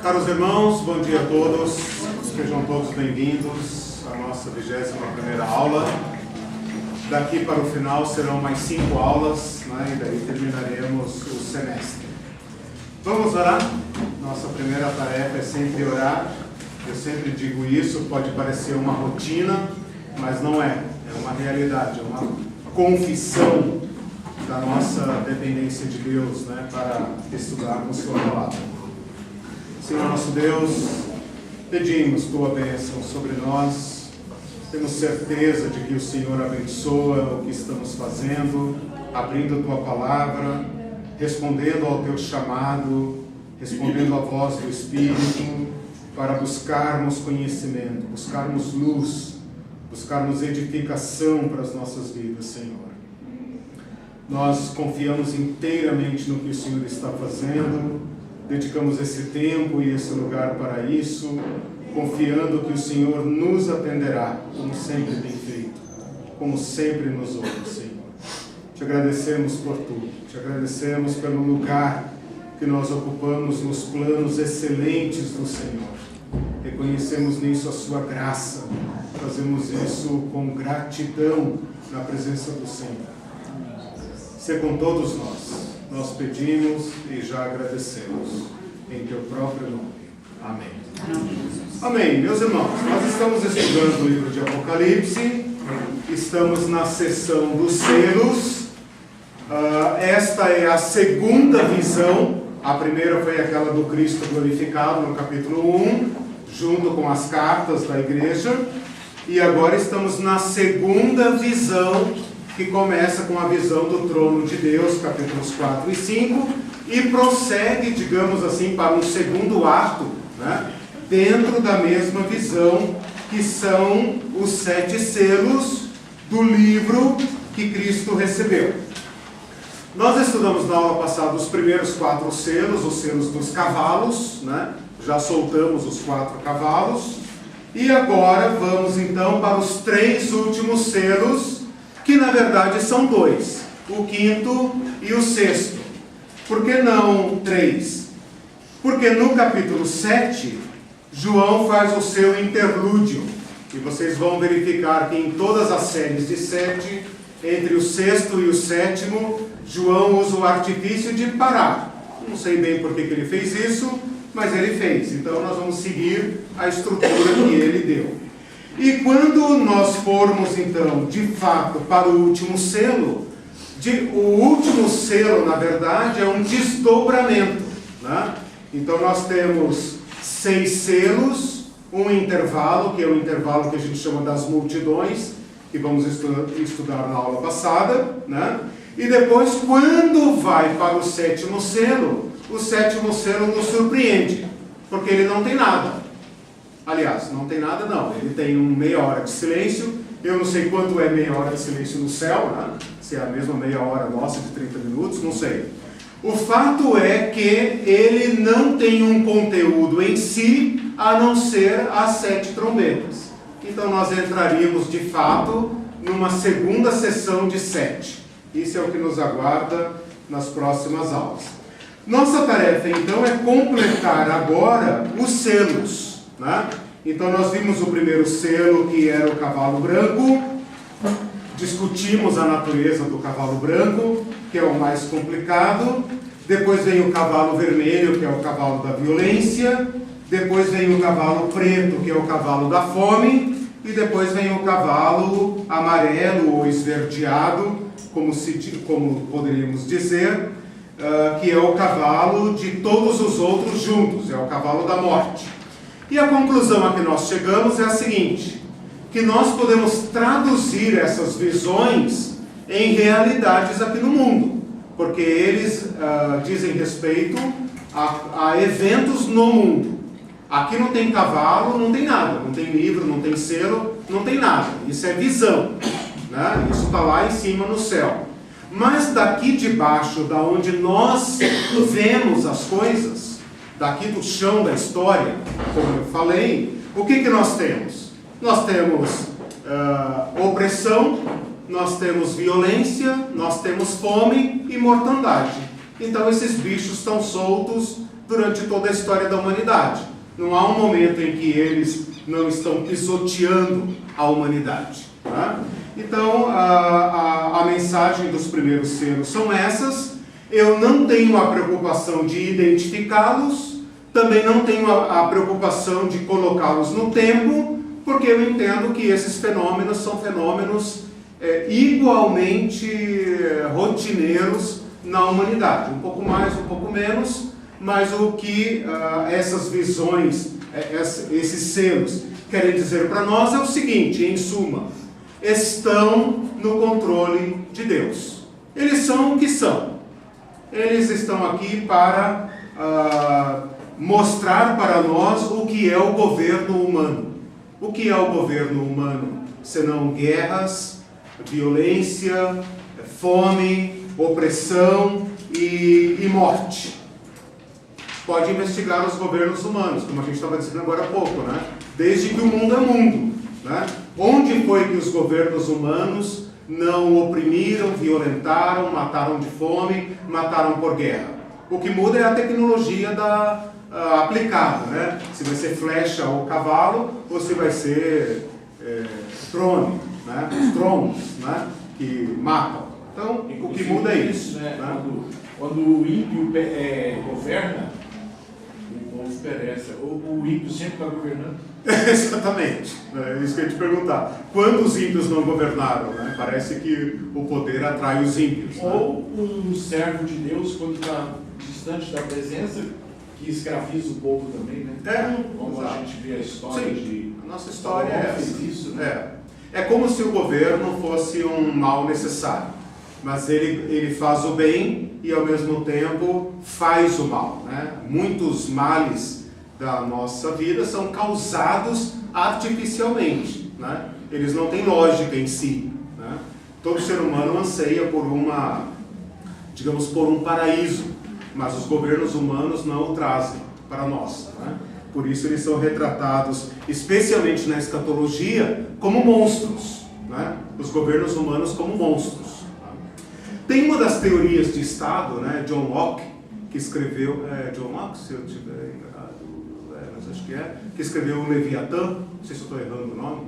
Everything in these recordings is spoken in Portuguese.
Caros irmãos, bom dia a todos, sejam todos bem-vindos à nossa 21ª aula. Daqui para o final serão mais 5 aulas, né? E daí terminaremos o semestre. Vamos orar? Nossa primeira tarefa é sempre orar. Eu sempre digo isso, pode parecer uma rotina, mas não é. É uma realidade, é uma confissão da nossa dependência de Deus, né? Para estudarmos Sua palavra. Senhor nosso Deus, pedimos Tua bênção sobre nós. Temos certeza de que o Senhor abençoa o que estamos fazendo, abrindo Tua palavra, respondendo ao Teu chamado, respondendo à voz do Espírito, para buscarmos conhecimento, buscarmos luz, buscarmos edificação para as nossas vidas, Senhor. Nós confiamos inteiramente no que o Senhor está fazendo, dedicamos esse tempo e esse lugar para isso, confiando que o Senhor nos atenderá, como sempre tem feito, como sempre nos ouve, Senhor. Te agradecemos por tudo, te agradecemos pelo lugar que nós ocupamos nos planos excelentes do Senhor. Reconhecemos nisso a Sua graça, fazemos isso com gratidão na presença do Senhor. Se com todos nós pedimos e já agradecemos, em Teu próprio nome. Amém. Amém. Meus irmãos, nós estamos estudando o livro de Apocalipse, estamos na seção dos selos. Esta é a segunda visão. A primeira foi aquela do Cristo glorificado no capítulo 1, junto com as cartas da igreja. E agora estamos na segunda visão, que começa com a visão do trono de Deus, capítulos 4 e 5, e prossegue, digamos assim, para um segundo ato, né, dentro da mesma visão, que são os 7 selos do livro que Cristo recebeu. Nós estudamos na aula passada os primeiros 4 selos, os selos dos cavalos, né? Já soltamos os 4 cavalos, e agora vamos então para os 3 últimos selos, que na verdade são 2, o 5º e o 6º. Por que não 3? Porque no capítulo 7, João faz o seu interlúdio, e vocês vão verificar que em todas as séries de 7, entre o 6º e o 7º, João usa o artifício de parar. Não sei bem por que ele fez isso, mas ele fez. Então nós vamos seguir a estrutura que ele deu. E quando nós formos então, de fato, para o último selo, o último selo, na verdade, é um desdobramento, né? Então nós temos 6 selos, um intervalo, que é o intervalo que a gente chama das multidões, que vamos estudar na aula passada, né? E depois, quando vai para o 7º selo, o 7º selo nos surpreende, porque ele não tem nada. Aliás, não tem nada não, ele tem meia hora de silêncio. Eu não sei quanto é meia hora de silêncio no céu, né? Se é a mesma meia hora nossa de 30 minutos, não sei. O fato é que ele não tem um conteúdo em si, a não ser as 7 trombetas. Então nós entraríamos de fato numa segunda sessão de 7. Isso é o que nos aguarda nas próximas aulas. Nossa tarefa então é completar agora os selos, né? Então nós vimos o primeiro selo, que era o cavalo branco. Discutimos a natureza do cavalo branco, que é o mais complicado. Depois vem o cavalo vermelho, que é o cavalo da violência. Depois vem o cavalo preto, que é o cavalo da fome. E depois vem o cavalo amarelo ou esverdeado, como poderíamos dizer, que é o cavalo de todos os outros juntos, é o cavalo da morte. E a conclusão a que nós chegamos é a seguinte, que nós podemos traduzir essas visões em realidades aqui no mundo, porque eles dizem respeito a eventos no mundo. Aqui não tem cavalo, não tem nada, não tem livro, não tem selo, não tem nada. Isso é visão, né? Isso está lá em cima no céu. Mas daqui de baixo, da onde nós vemos as coisas, daqui do chão da história, como eu falei, o que nós temos? Nós temos opressão, nós temos violência, nós temos fome e mortandade. Então esses bichos estão soltos durante toda a história da humanidade. Não há um momento em que eles não estão pisoteando a humanidade. Tá? Então, a mensagem dos primeiros selos são essas. Eu não tenho a preocupação de identificá-los, também não tenho a preocupação de colocá-los no tempo, porque eu entendo que esses fenômenos são fenômenos igualmente rotineiros na humanidade. Um pouco mais, um pouco menos, mas o que essas visões, esses selos querem dizer para nós é o seguinte, em suma: estão no controle de Deus. Eles são o que são. Eles estão aqui para mostrar para nós o que é o governo humano. O que é o governo humano? Senão guerras, violência, fome, opressão e morte. Pode investigar os governos humanos, como a gente estava dizendo agora há pouco, né? Desde que o mundo é mundo, né? Onde foi que os governos humanos não oprimiram, violentaram, mataram de fome, mataram por guerra? O que muda é a tecnologia aplicada, né? Se vai ser flecha ou cavalo, ou se vai ser drone, né? Os drones, né? Que matam. Então, o que muda é isso. Né? Né? Quando o ímpio governa, o povo perece. O ímpio sempre está governando. Exatamente. É isso que eu ia te perguntar. Quando os ímpios não governaram, né? Parece que o poder atrai os ímpios. Né? Ou um servo de Deus, quando está distante da presença, que escraviza o povo também, né? Como exato. a gente vê a história. Sim, de... a nossa história é essa. Isso, né? É como se o governo fosse um mal necessário, mas ele faz o bem e ao mesmo tempo faz o mal, né? Muitos males da nossa vida são causados artificialmente, né? Eles não têm lógica em si, né? Todo ser humano anseia por por um paraíso, mas os governos humanos não o trazem para nós, né? Por isso eles são retratados, especialmente na escatologia, como monstros, né? Os governos humanos como monstros. Tem uma das teorias de Estado, né? John Locke, que escreveu, John Locke, se eu estiver errado, mas acho que escreveu o Leviatã, não sei se eu estou errando o nome.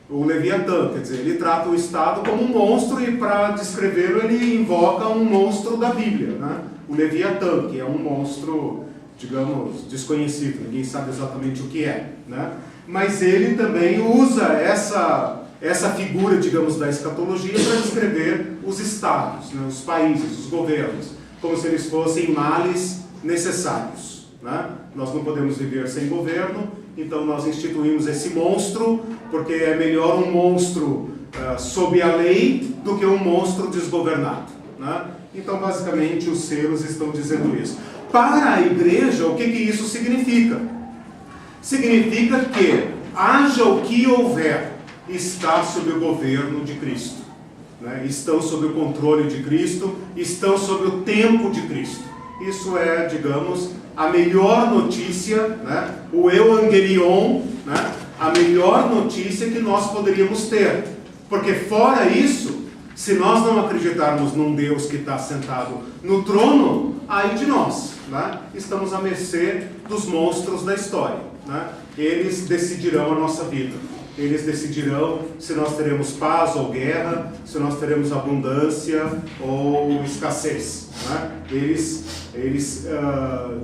O Leviatã, quer dizer, ele trata o Estado como um monstro e para descrevê-lo ele invoca um monstro da Bíblia, né? O Leviatã, que é um monstro, digamos, desconhecido, ninguém sabe exatamente o que é, né? Mas ele também usa essa figura, digamos, da escatologia para descrever os estados, né? Os países, os governos, como se eles fossem males necessários, né? Nós não podemos viver sem governo, então nós instituímos esse monstro, porque é melhor um monstro sob a lei do que um monstro desgovernado, né? Então, basicamente, os selos estão dizendo isso. Para a igreja, o que isso significa? Significa que, haja o que houver, está sob o governo de Cristo, né? Estão sob o controle de Cristo, estão sob o tempo de Cristo. Isso é, digamos, a melhor notícia, né? O Evangelion, né? A melhor notícia que nós poderíamos ter. Porque fora isso, se nós não acreditarmos num Deus que está sentado no trono, aí de nós, né? Estamos à mercê dos monstros da história, né? Eles decidirão a nossa vida. Eles decidirão se nós teremos paz ou guerra, se nós teremos abundância ou escassez, né? Eles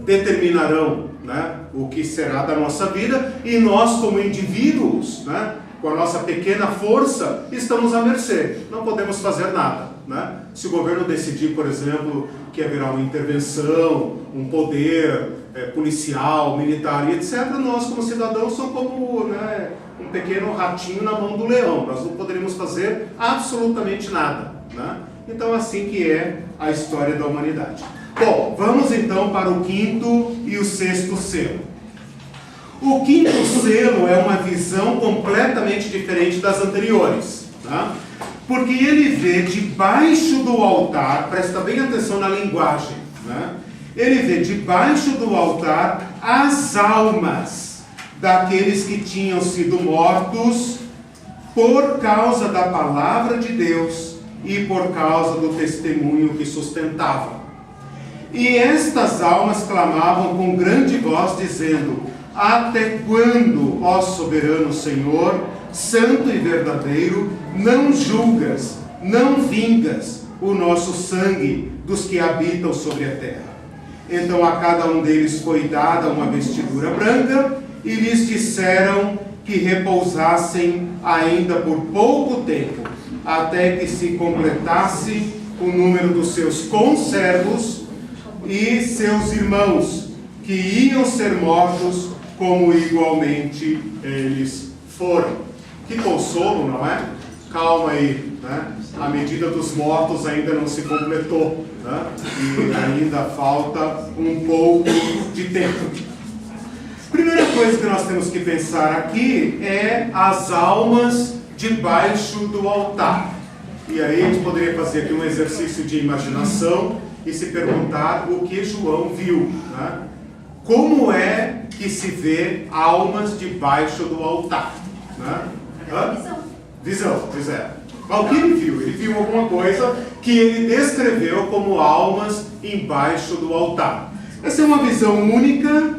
determinarão, né, o que será da nossa vida, e nós, como indivíduos, né, com a nossa pequena força, estamos à mercê, não podemos fazer nada, né? Se o governo decidir, por exemplo, que haverá uma intervenção, um poder policial, militar e etc., nós, como cidadãos, somos como, né, um pequeno ratinho na mão do leão, nós não poderíamos fazer absolutamente nada, né? Então, assim que é a história da humanidade. Bom, vamos então para o quinto e o sexto selo. O quinto selo é uma visão completamente diferente das anteriores, tá? Porque ele vê debaixo do altar, presta bem atenção na linguagem, né? Ele vê debaixo do altar as almas daqueles que tinham sido mortos por causa da palavra de Deus e por causa do testemunho que sustentavam. E estas almas clamavam com grande voz, dizendo: até quando, ó soberano Senhor, santo e verdadeiro, não julgas, não vingas o nosso sangue dos que habitam sobre a terra? Então a cada um deles foi dada uma vestidura branca, e lhes disseram que repousassem ainda por pouco tempo, até que se completasse o número dos seus conservos e seus irmãos, que iam ser mortos como igualmente eles foram. Que consolo, não é? Calma aí, né? A medida dos mortos ainda não se completou, né? E ainda falta um pouco de tempo. Primeira coisa que nós temos que pensar aqui é as almas debaixo do altar. E aí a gente poderia fazer aqui um exercício de imaginação e se perguntar o que João viu, né? Como é que se vê almas debaixo do altar, né? Visão, pois é. Mas o que ele viu? Ele viu alguma coisa que ele descreveu como almas embaixo do altar. Essa é uma visão única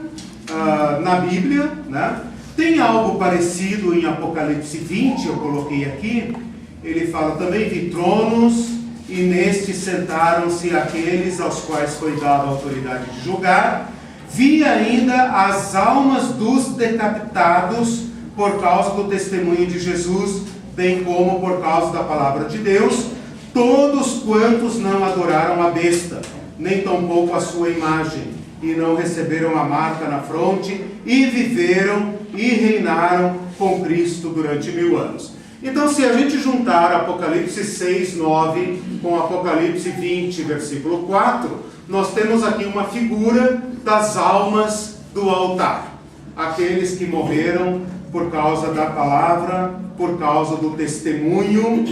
na Bíblia, né? Tem algo parecido em Apocalipse 20, eu coloquei aqui. Ele fala também: vi tronos, e nestes sentaram-se aqueles aos quais foi dada a autoridade de julgar. Vi ainda as almas dos decapitados por causa do testemunho de Jesus, bem como por causa da palavra de Deus, todos quantos não adoraram a besta, nem tampouco a sua imagem, e não receberam a marca na fronte, e viveram e reinaram com Cristo durante 1000 anos. Então, se a gente juntar Apocalipse 6, 9 com Apocalipse 20, versículo 4, nós temos aqui uma figura das almas do altar. Aqueles que morreram por causa da palavra, por causa do testemunho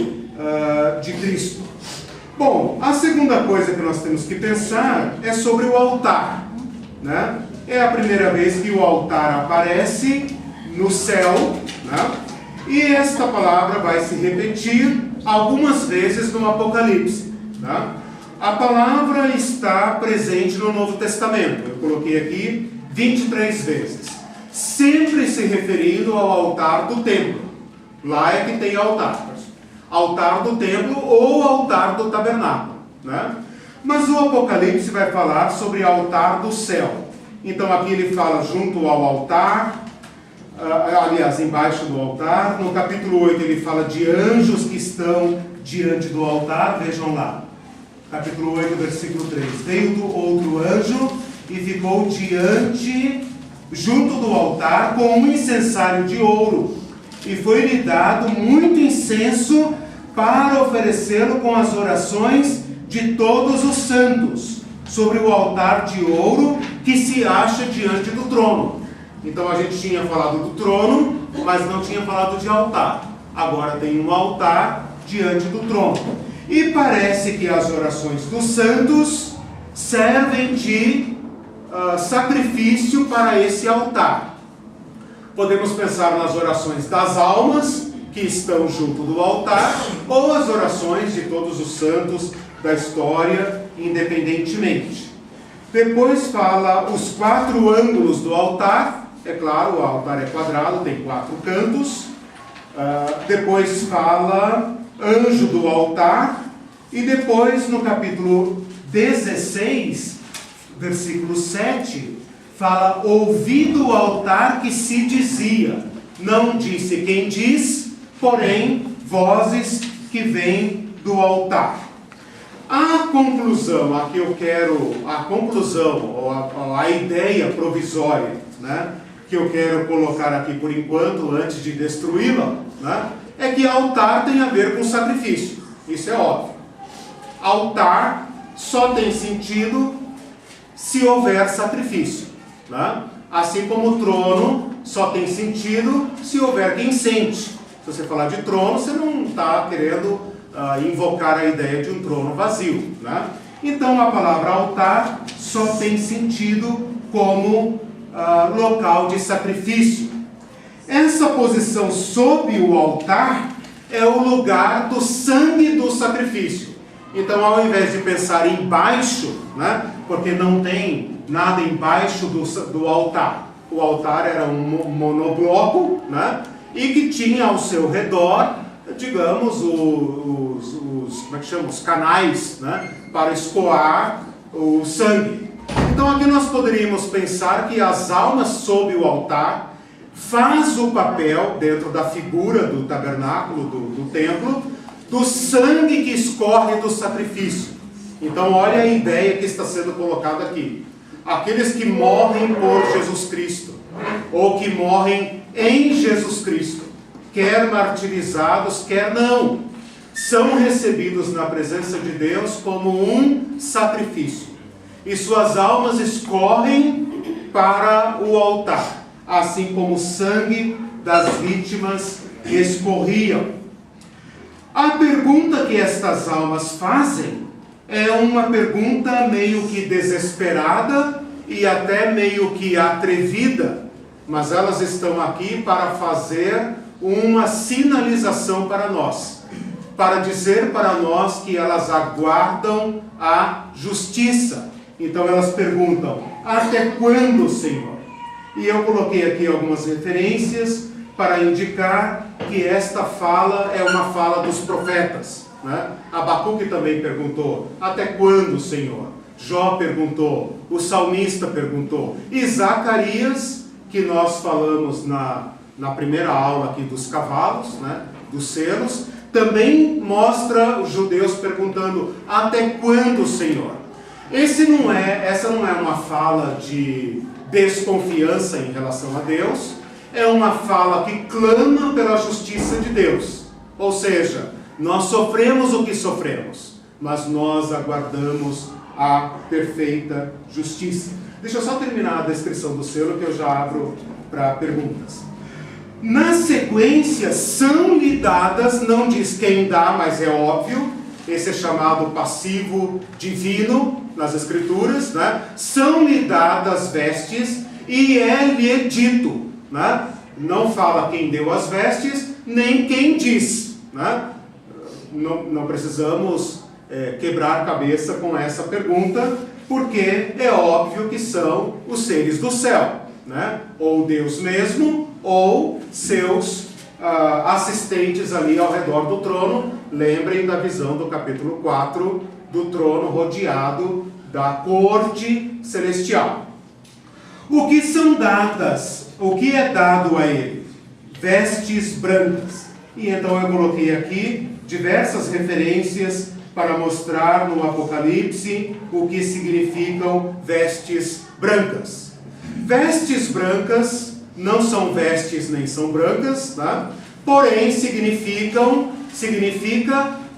de Cristo. Bom, a segunda coisa que nós temos que pensar é sobre o altar, né? É a primeira vez que o altar aparece no céu, né? E esta palavra vai se repetir algumas vezes no Apocalipse, né? A palavra está presente no Novo Testamento. Eu coloquei aqui 23 vezes. Sempre se referindo ao altar do templo. Lá é que tem altar. Altar do templo ou altar do tabernáculo, né? Mas o Apocalipse vai falar sobre altar do céu. Então aqui ele fala junto ao altar, aliás, embaixo do altar. No capítulo 8 ele fala de anjos que estão diante do altar. Vejam lá, capítulo 8, versículo 3. Veio do outro anjo e ficou junto do altar com um incensário de ouro, e foi-lhe dado muito incenso para oferecê-lo com as orações de todos os santos, sobre o altar de ouro que se acha diante do trono. Então a gente tinha falado do trono, mas não tinha falado de altar. Agora tem um altar diante do trono. E parece que as orações dos santos servem de sacrifício para esse altar. Podemos pensar nas orações das almas que estão junto do altar, ou as orações de todos os santos da história, independentemente. Depois fala os 4 ângulos do altar. É claro, o altar é quadrado, tem 4 cantos. Depois fala anjo do altar. E depois, no capítulo 16, versículo 7, fala: ouvi do altar que se dizia, não disse quem diz, porém vozes que vêm do altar. A conclusão, ou a ideia provisória, né, que eu quero colocar aqui por enquanto, antes de destruí-la, né, é que altar tem a ver com sacrifício. Isso é óbvio. Altar só tem sentido se houver sacrifício, né? Assim como o trono só tem sentido se houver quem sente. Se você falar de trono, você não está querendo invocar a ideia de um trono vazio, né? Então a palavra altar só tem sentido como local de sacrifício. Essa posição sob o altar é o lugar do sangue do sacrifício. Então, ao invés de pensar embaixo, né, porque não tem nada embaixo do altar. O altar era um monobloco, né? E que tinha ao seu redor, digamos, os canais, né? Para escoar o sangue. Então aqui nós poderíamos pensar que as almas sob o altar faz o papel, dentro da figura do tabernáculo, do templo, do sangue que escorre do sacrifício. Então olha a ideia que está sendo colocada aqui. Aqueles que morrem por Jesus Cristo, ou que morrem em Jesus Cristo, quer martirizados, quer não, são recebidos na presença de Deus como um sacrifício. E suas almas escorrem para o altar, assim como o sangue das vítimas escorriam. A pergunta que estas almas fazem é uma pergunta meio que desesperada e até meio que atrevida, mas elas estão aqui para fazer uma sinalização para nós, para dizer para nós que elas aguardam a justiça. Então elas perguntam: até quando, Senhor? E eu coloquei aqui algumas referências para indicar que esta fala é uma fala dos profetas, né? Abacuque também perguntou: até quando, Senhor? Jó perguntou, o salmista perguntou, e Zacarias, que nós falamos na primeira aula aqui dos cavalos, né? Dos selos, também mostra os judeus perguntando: até quando, Senhor? Essa não é uma fala de desconfiança em relação a Deus, é uma fala que clama pela justiça de Deus. Ou seja, nós sofremos o que sofremos, mas nós aguardamos a perfeita justiça. Deixa eu só terminar a descrição do selo, que eu já abro para perguntas. Na sequência, são-lhe dadas, não diz quem dá, mas é óbvio, esse é chamado passivo divino nas Escrituras, né? São-lhe dadas vestes e é-lhe dito, né? Não fala quem deu as vestes, nem quem diz, né? Não precisamos quebrar a cabeça com essa pergunta, porque é óbvio que são os seres do céu, né? Ou Deus mesmo, ou seus assistentes ali ao redor do trono. Lembrem da visão do capítulo 4, do trono rodeado da corte celestial. O que são dadas, o que é dado a ele? Vestes brancas. E então eu coloquei aqui diversas referências para mostrar no Apocalipse o que significam vestes brancas. Vestes brancas não são vestes nem são brancas, tá? Porém significa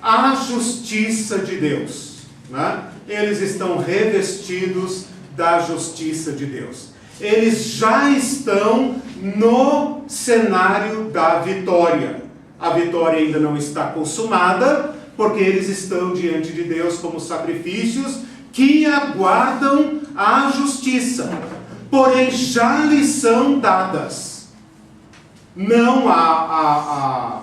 a justiça de Deus, né? Eles estão revestidos da justiça de Deus. Eles já estão no cenário da vitória. A vitória ainda não está consumada, porque eles estão diante de Deus como sacrifícios que aguardam a justiça. Porém, já lhes são dadas. Não a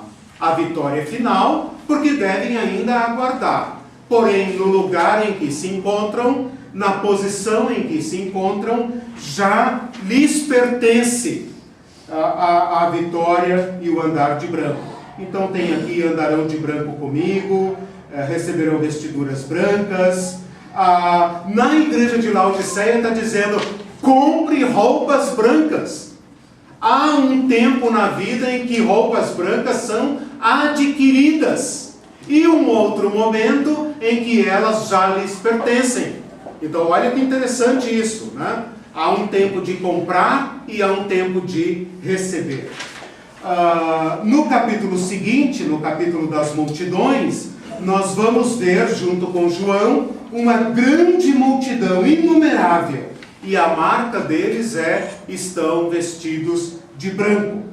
vitória final, porque devem ainda aguardar. Porém, no lugar em que se encontram, na posição em que se encontram, já lhes pertence a vitória e o andar de branco. Então tem aqui: andarão de branco comigo, receberão vestiduras brancas. Na igreja de Laodiceia está dizendo: compre roupas brancas. Há um tempo na vida em que roupas brancas são adquiridas, e um outro momento em que elas já lhes pertencem. Então olha que interessante isso, né? Há um tempo de comprar e há um tempo de receber. No capítulo seguinte, no capítulo das multidões, nós vamos ver, junto com João, uma grande multidão inumerável, e a marca deles estão vestidos de branco.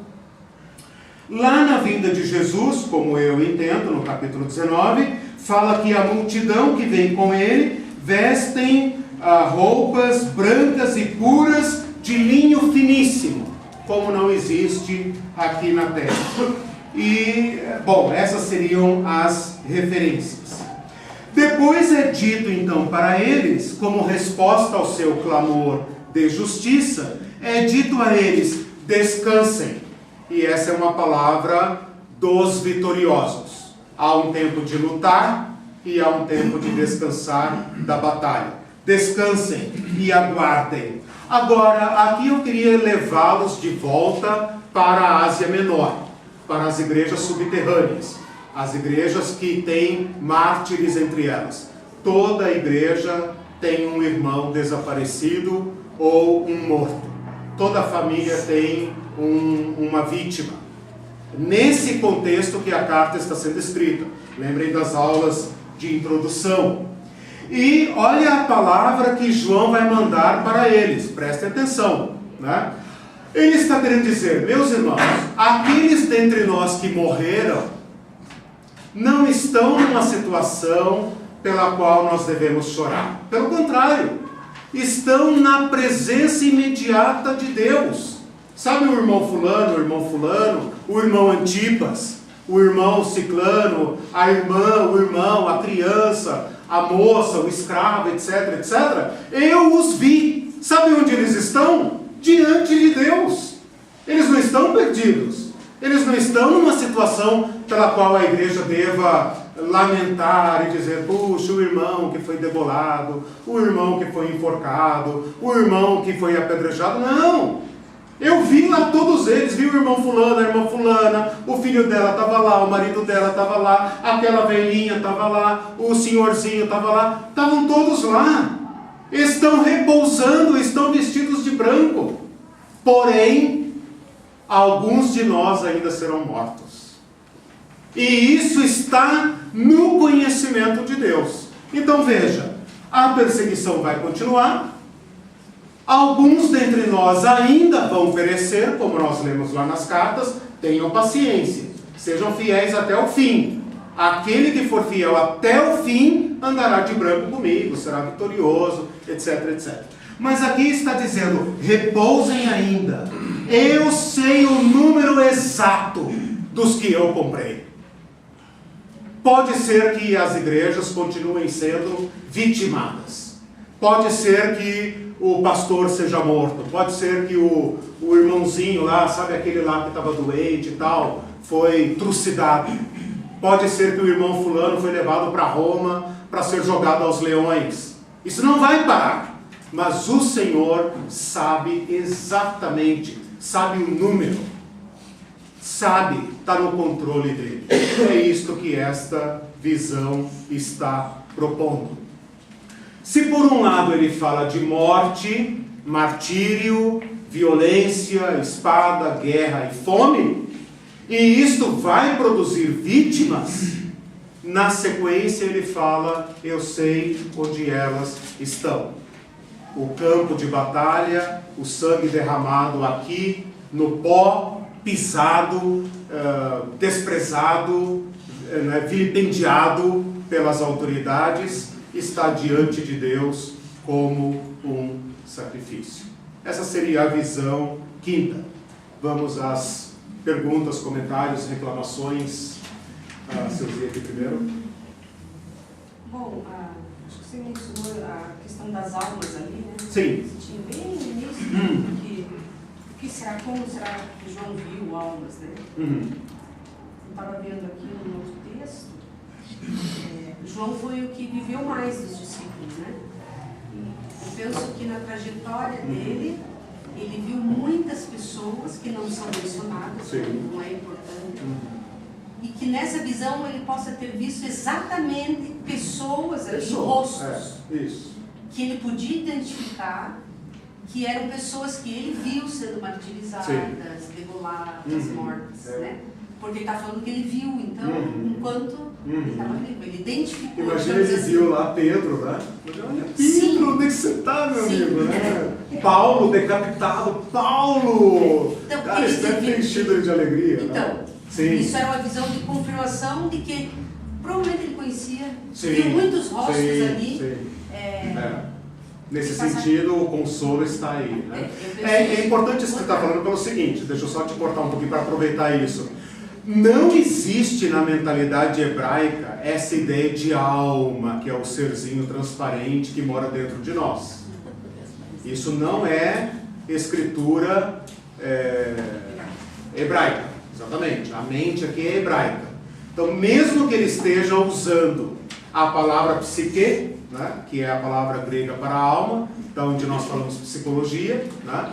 Lá na vinda de Jesus, como eu entendo, no capítulo 19, fala que a multidão que vem com ele vestem roupas brancas e puras de linho finíssimo, como não existe aqui na terra. E, bom, essas seriam as referências. Depois é dito então para eles, como resposta ao seu clamor de justiça, é dito a eles: descansem. E essa é uma palavra dos vitoriosos. Há um tempo de lutar e há um tempo de descansar da batalha. Descansem e aguardem. Agora, aqui eu queria levá-los de volta para a Ásia Menor, para as igrejas subterrâneas, as igrejas que têm mártires entre elas. Toda igreja tem um irmão desaparecido ou um morto. Toda família tem uma vítima. Nesse contexto que a carta está sendo escrita. Lembrem das aulas de introdução. E olha a palavra que João vai mandar para eles. Prestem atenção, né? Ele está querendo dizer: meus irmãos, aqueles dentre nós que morreram não estão numa situação pela qual nós devemos chorar. Pelo contrário, estão na presença imediata de Deus. Sabe o irmão fulano, o irmão Antipas, o irmão Ciclano, a irmã, o irmão, a criança, a moça, o escravo, etc, etc. Eu os vi. Sabe onde eles estão? Diante de Deus. Eles não estão perdidos. Eles não estão numa situação pela qual a igreja deva lamentar e dizer: puxa, o irmão que foi degolado, o irmão que foi enforcado, o irmão que foi apedrejado. Não! Eu vi lá todos eles, vi o irmão fulano, a irmã fulana, o filho dela estava lá, o marido dela estava lá, aquela velhinha estava lá, o senhorzinho estava lá, estavam todos lá. Estão repousando, estão vestidos de branco. Porém, alguns de nós ainda serão mortos. E isso está no conhecimento de Deus. Então veja, a perseguição vai continuar. Alguns dentre nós ainda vão perecer, como nós lemos lá nas cartas. Tenham paciência, sejam fiéis até o fim. Aquele que for fiel até o fim andará de branco comigo, será vitorioso, etc, etc. Mas aqui está dizendo: repousem ainda. Eu sei o número exato dos que eu comprei. Pode ser que as igrejas continuem sendo vitimadas. Pode ser que o pastor seja morto. Pode ser que o irmãozinho lá, sabe aquele lá que estava doente e tal, foi trucidado. Pode ser que o irmão fulano foi levado para Roma para ser jogado aos leões. Isso não vai parar. Mas o Senhor sabe exatamente, sabe o número. Sabe, está no controle dele. É isto que esta visão está propondo. Se por um lado ele fala de morte, martírio, violência, espada, guerra e fome, e isto vai produzir vítimas, na sequência ele fala: eu sei onde elas estão. O campo de batalha, o sangue derramado aqui, no pó, pisado, desprezado, vilipendiado pelas autoridades, está diante de Deus como um sacrifício. Essa seria a visão quinta. Vamos às perguntas, comentários, reclamações. Silvia aqui primeiro. Bom, acho que você mencionou a questão das almas ali, né? Sim. Você tinha bem no início, como será que João viu almas, né? Eu estava vendo aqui no outro texto, João foi o que viveu mais dos discípulos, né? E eu penso que na trajetória dele, ele viu muitas pessoas que não são mencionadas, não é importante, e que nessa visão ele possa ter visto exatamente pessoas ali, rostos, que ele podia identificar, que eram pessoas que ele viu sendo martirizadas, degoladas, mortas, né? Porque ele está falando que ele viu, então, enquanto ele estava vivo, ele identificou. Imagina ele viu lá Pedro, né? Olha, Pedro, onde é que você está, meu amigo? Né? Paulo, decapitado, Paulo! Então, cara, isso deve ter enchido ele de alegria. Então, né? Sim. Isso era uma visão de confirmação de que provavelmente ele conhecia, viu muitos rostos ali. Nesse sentido, o consolo está aí. Né? É importante isso que você está falando pelo seguinte, deixa eu só te cortar um pouquinho para aproveitar isso. não existe na mentalidade hebraica essa ideia de alma, que é o serzinho transparente que mora dentro de nós. Isso não é escritura hebraica, exatamente. A mente aqui é hebraica. Então, mesmo que ele esteja usando a palavra psique, né, que é a palavra grega para alma, então onde nós falamos psicologia, né,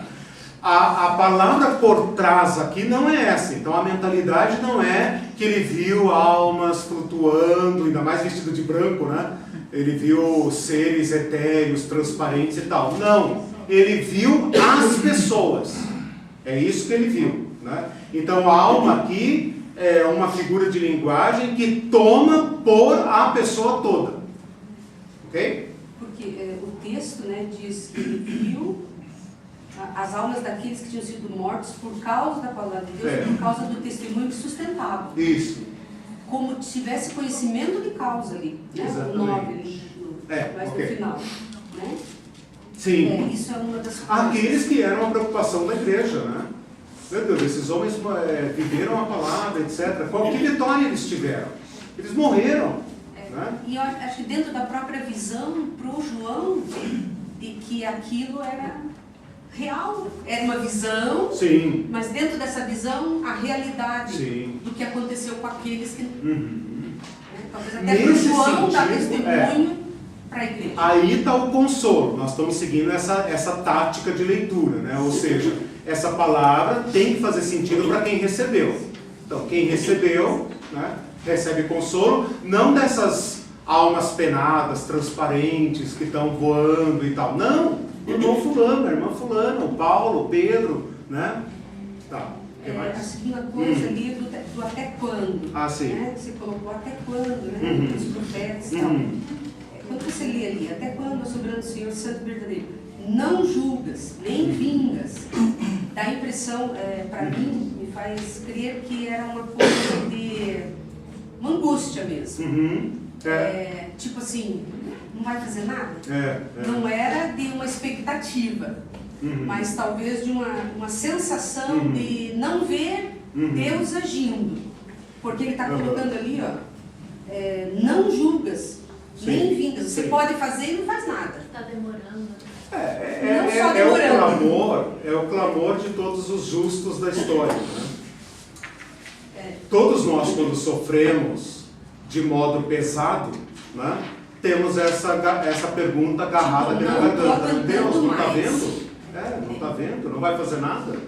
a palavra por trás aqui não é essa. Então a mentalidade não é que ele viu almas flutuando, ainda mais vestido de branco, né? Ele viu seres etéreos, transparentes e tal. Não, ele viu as pessoas. É isso que ele viu, né? Então a alma aqui é uma figura de linguagem que toma por a pessoa toda. Ok? Porque o texto, né, diz que ele viu as almas daqueles que tinham sido mortos por causa da palavra de Deus, por causa do testemunho que sustentava. Isso. Como se tivesse conhecimento de causa ali, né? Exatamente. O 9 ali, mas ok. no final. Né? Sim. Isso é uma das coisas. Aqueles que eram a preocupação da igreja, né? Meu Deus, esses homens viveram a palavra, etc. Que vitória eles tiveram? Eles morreram. Né? E eu acho que dentro da própria visão, para o João, de que aquilo era real, era uma visão, Sim. mas dentro dessa visão, a realidade Sim. do que aconteceu com aqueles que... Talvez até Nesse para o João dar sentido, testemunho para a igreja. Aí está o consolo. Nós estamos seguindo essa tática de leitura, né? Ou seja, essa palavra tem que fazer sentido para quem recebeu. Então, quem recebeu, né, recebe consolo, não dessas almas penadas, transparentes, que estão voando e tal. Não, irmão fulano, irmã fulana, o Paulo, o Pedro, né? Tá. A segunda coisa ali do até quando. Ah, sim. Né? Você colocou até quando, né? Os profetas e tal. Quando você lê ali, até quando, soberano Senhor, santo e verdadeiro, não julgas, nem vingas, dá a impressão, para mim, me faz crer que era uma coisa de uma angústia mesmo. Tipo assim, não vai fazer nada? Não era de uma expectativa, mas talvez de uma sensação de não ver Deus agindo. Porque ele está colocando ali, ó, não julgas, nem vingas. Você pode fazer e não faz nada. Está demorando. Não só demorando. É o clamor de todos os justos da história. Né? Todos nós, quando sofremos de modo pesado, né, temos essa pergunta agarrada aqui na garganta. Deus, não está vendo? Não está vendo? Não vai fazer nada? Né?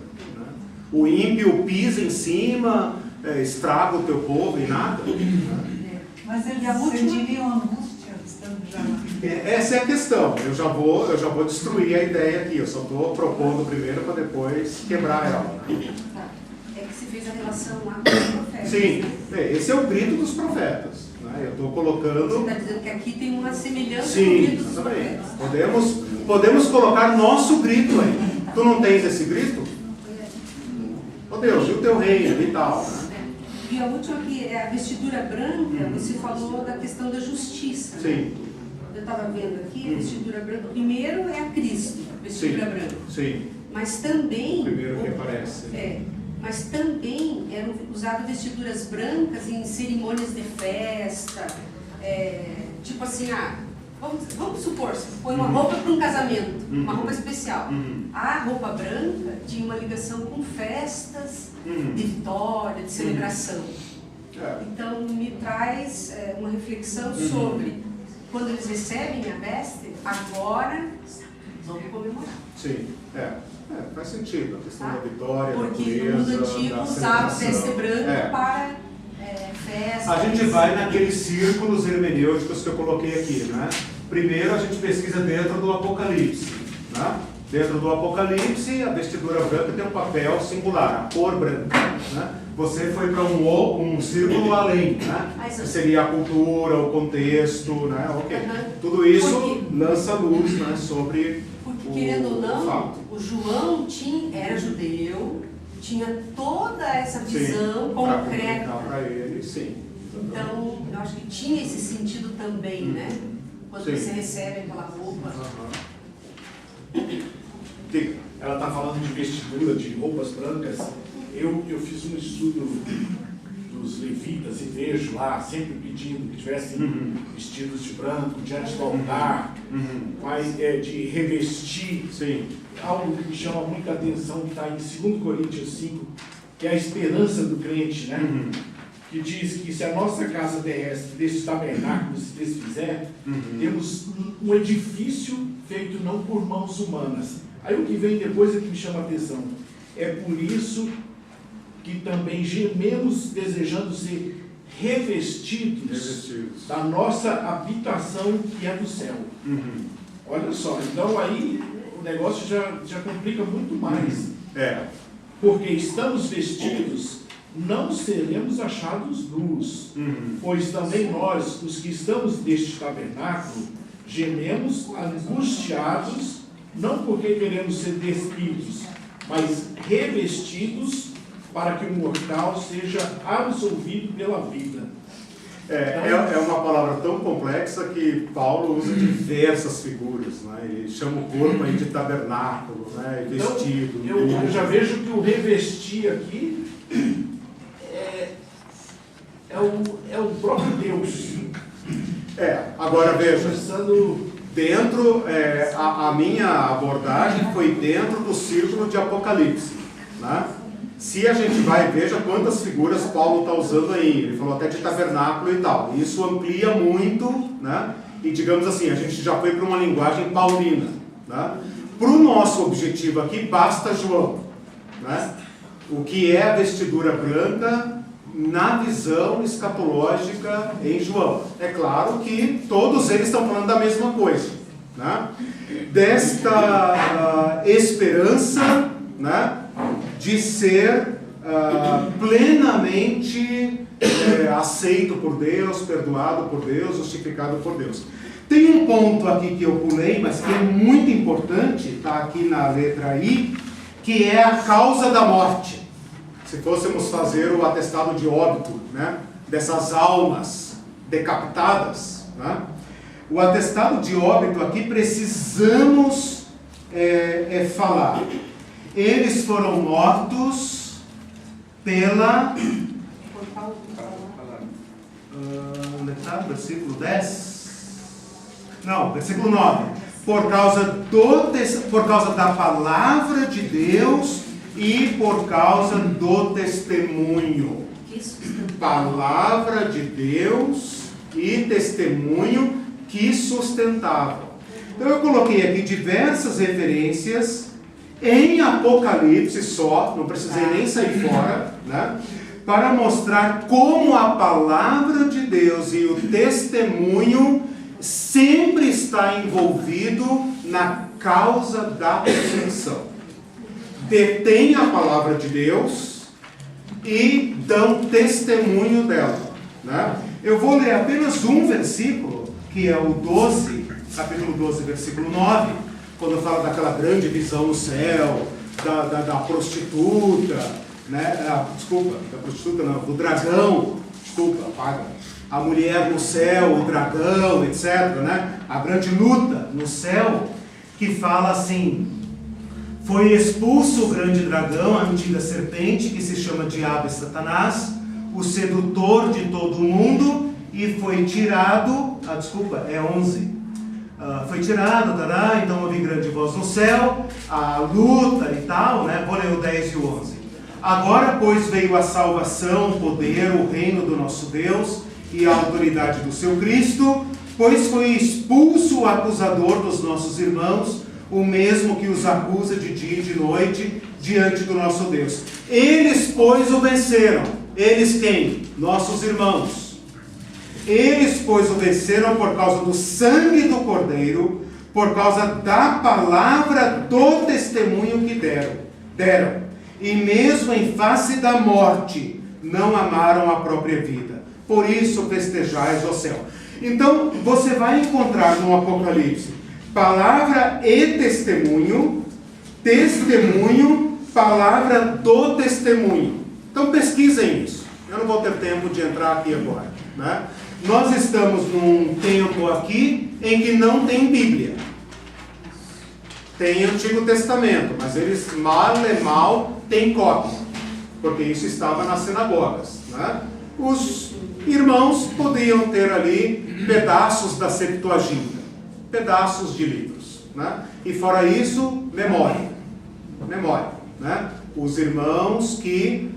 O ímpio pisa em cima, estraga o teu povo e nada. Né? Mas eles sentiriam angústia estando já lá. Essa é a questão. Eu já vou destruir a ideia aqui. Eu só estou propondo primeiro para depois quebrar ela. Né? É que se fez a relação lá com os profetas. Sim, né? Esse é o grito dos profetas. Né? Eu estou colocando... Você está dizendo que aqui tem uma semelhança com o Sim, grito dos exatamente. profetas. Podemos colocar nosso grito aí. Tu não tens esse grito? Oh Deus, e o teu reino e tal. Né? E a última que é a vestidura branca, você falou da questão da justiça. Sim. Né? Eu estava vendo aqui, a vestidura branca, primeiro é a Cristo, a vestidura branca. Sim. Mas também... Primeiro que aparece. Mas também eram usadas vestiduras brancas em cerimônias de festa, tipo assim, vamos supor, você põe uma roupa para um casamento, uma roupa especial. A roupa branca tinha uma ligação com festas de vitória, de celebração. Então me traz uma reflexão sobre quando eles recebem a veste, agora vamos comemorar. Sim, faz sentido, a questão da vitória, porque da pureza, no mundo antigo da usava celebração. veste branca para festas. A gente vai naqueles círculos hermenêuticos que eu coloquei aqui, né? Primeiro a gente pesquisa dentro do Apocalipse, né? Dentro do Apocalipse, a vestidura branca tem um papel singular, a cor branca, né? Você foi para um círculo além, né? Que seria a cultura, o contexto, né? Ok. Tudo isso lança luz, né, sobre porque, querendo ou não, o João era judeu, tinha toda essa visão concreta. Para ele, sim. Então, eu acho que tinha esse sentido também, né? Quando você recebe aquela roupa. Ela está falando de vestidura, de roupas brancas. Eu fiz um estudo os levitas, e vejo lá, sempre pedindo que tivessem vestidos de branco, diante do altar, mas de revestir. Sim. Algo que me chama muita atenção, que está em 2 Coríntios 5, que é a esperança do crente, né? Que diz que se a nossa casa terrestre desse tabernáculo se desfizer, temos um edifício feito não por mãos humanas. Aí o que vem depois é que me chama a atenção. É por isso que também gememos desejando ser revestidos da nossa habitação que é do céu. Olha só, então aí o negócio já complica muito mais. Porque estamos vestidos, não seremos achados nus, pois também nós, os que estamos neste tabernáculo, gememos angustiados, não porque queremos ser despidos, mas revestidos, para que o mortal seja absolvido pela vida. É uma palavra tão complexa que Paulo usa diversas figuras, né? Ele chama o corpo aí de tabernáculo, né? Vestido. Então, eu já vejo que o revestir aqui é o próprio Deus. Agora veja, Começando dentro, a minha abordagem foi dentro do círculo de Apocalipse, né? Se a gente vai, veja quantas figuras Paulo está usando aí, ele falou até de tabernáculo e tal, isso amplia muito, né? E digamos assim, a gente já foi para uma linguagem paulina, né? Para o nosso objetivo aqui, basta João, né? O que é a vestidura branca na visão escatológica em João. É claro que todos eles estão falando da mesma coisa, né? Desta esperança, né? De ser plenamente aceito por Deus, perdoado por Deus, justificado por Deus. Tem um ponto aqui que eu pulei, mas que é muito importante, está aqui na letra I, que é a causa da morte. Se fôssemos fazer o atestado de óbito, né, dessas almas decapitadas, né, o atestado de óbito aqui precisamos falar. Eles foram mortos pela... onde está? Versículo 10? Não, versículo 9. Por causa da palavra de Deus e por causa do testemunho. Palavra de Deus e testemunho que sustentavam. Então eu coloquei aqui diversas referências em Apocalipse só, não precisei nem sair fora, né? Para mostrar como a palavra de Deus e o testemunho sempre está envolvido na causa da redenção. Detém a palavra de Deus e dão testemunho dela, né? Eu vou ler apenas um versículo, que é o 12, capítulo 12, versículo 9, quando fala daquela grande visão no céu, da prostituta, né? Da prostituta não, do dragão, apaga. A mulher no céu, o dragão, etc., né? A grande luta no céu, que fala assim: foi expulso o grande dragão, a antiga serpente, que se chama Diabo e Satanás, o sedutor de todo o mundo, e foi tirado, 11. Foi tirado, então ouvi grande voz no céu, a luta e tal, né? Vou ler o 10 e o 11. Agora, pois, veio a salvação, o poder, o reino do nosso Deus e a autoridade do seu Cristo, pois foi expulso o acusador dos nossos irmãos, o mesmo que os acusa de dia e de noite diante do nosso Deus. Eles, pois, o venceram. Eles quem? Nossos irmãos. Eles, pois, o venceram por causa do sangue do Cordeiro, por causa da palavra do testemunho que deram. E mesmo em face da morte, não amaram a própria vida. Por isso festejais, ó céu. Então, você vai encontrar no Apocalipse palavra e testemunho, palavra do testemunho. Então, pesquisem isso. Eu não vou ter tempo de entrar aqui agora, né? Nós estamos num tempo aqui em que não tem Bíblia. Tem Antigo Testamento, mas eles mal têm cópia, porque isso estava nas sinagogas, né? os irmãos podiam ter ali pedaços da Septuaginta, pedaços de livros, né? E fora isso, memória, né? Os irmãos que